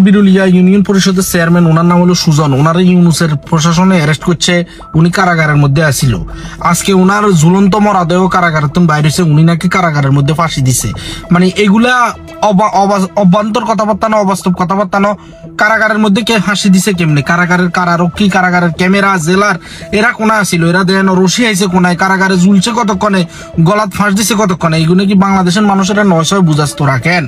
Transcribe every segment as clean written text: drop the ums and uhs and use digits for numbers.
Birulia union পরিষদের chairman, ওনার নাম হলো সুজন। ওনার ইউনুসের প্রশাসনে অ্যারেস্ট করছে, উনি কারাগারের মধ্যে আসিল। আজকে ওনার ঝুলন্ত মরাদেহ কারাগারের তুমি বাইরে হয়েছে, উনি নাকি কারাগারের মধ্যে ফাঁসি দিছে। মানে এগুলা অবান্তর কথাবার্তা না, অবাস্তব কথাবার্তা না। কারাগারের মধ্যে কে ফাঁসি দিছে কেমনে? কারাগারের কারারক্ষী, কারাগারের ক্যামেরা, জেলার এরা কোনা আসিল? এরা দেন রশি আইছে কোনায়? কারাগারে ঝুলছে কতক্ষণে? গলাত ফাঁস দিছে কতক্ষণে? এইগুলো কি বাংলাদেশের মানুষেরা নয়সয় বুঝাস তোরা কেন?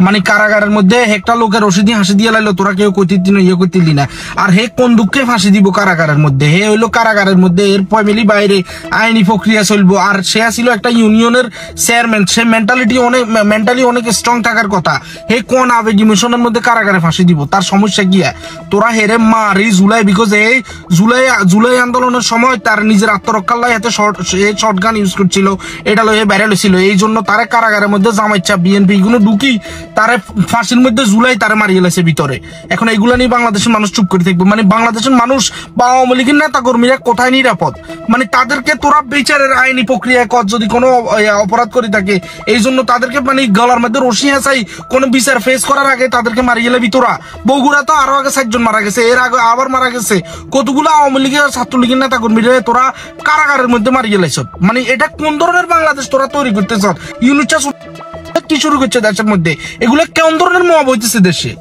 মানে কারাগারের মধ্যে একটা লোকের রশি দিয়ে হাসি দিয়ে লাইলো, তোরা কেউ কইতি না, ইয়ে করতিলি না। আর হে কোন দুঃখে ফাঁসি দিব কারাগারের মধ্যে? হে হইলো কারাগারের মধ্যে, এর ফ্যামিলি বাইরে আইনি প্রক্রিয়া চলবো। আর সে আসিল একটা ইউনিয়নের চেয়ারম্যান, সে মেন্টালি অনেক স্ট্রং থাকার কথা। হে কোন আবেগ ইমোশনের মধ্যে কারাগারে ফাঁসি দিব? তার সমস্যা কি? তোরা হেরে মারি জুলাই, বিকজ এই জুলাই আন্দোলনের সময় তার নিজের আত্মরক্ষার লাই হাতে শর্ট গান ইউজ করছিল, এটা লয়ে ভাইরাল হয়েছিল। এই জন্য তারে কারাগারের মধ্যে জামাইচ্ছা বিএনপি গুলো ঢুকি তারে ফাঁসির মধ্যে জুলাই তারে মারিয়ে লাইছে ভিতরে। এখন এইগুলা নিয়ে বাংলাদেশের মানুষ চুপ করে থাকবে? মানে বাংলাদেশের মানুষ বা আওয়ামী লীগের নেতা কর্মীরা কোথায় নিরাপদ? মানে তাদেরকে তোরা বিচারের আইনি প্রক্রিয়ায় কর যদি কোনো অপরাধ করে থাকে, এই জন্য তাদেরকে মানে গলার মধ্যে রশি আসাই কোনো বিচার ফেস করার আগে তাদেরকে মারিয়ে লাবি তোরা। বগুড়া তো আরো আগে 6 জন মারা গেছে, এর আগে আবার মারা গেছে কতগুলো আওয়ামী লীগের ছাত্রলীগের নেতা কর্মীরা তোরা কারাগারের মধ্যে মারিয়ে লাইছ। মানে এটা কোন ধরনের বাংলাদেশ তোরা তৈরি করতেছ? ইউনিট কি শুরু করছে দেশের মধ্যে? এগুলো কেমন ধরনের মহা বইতেছে দেশে?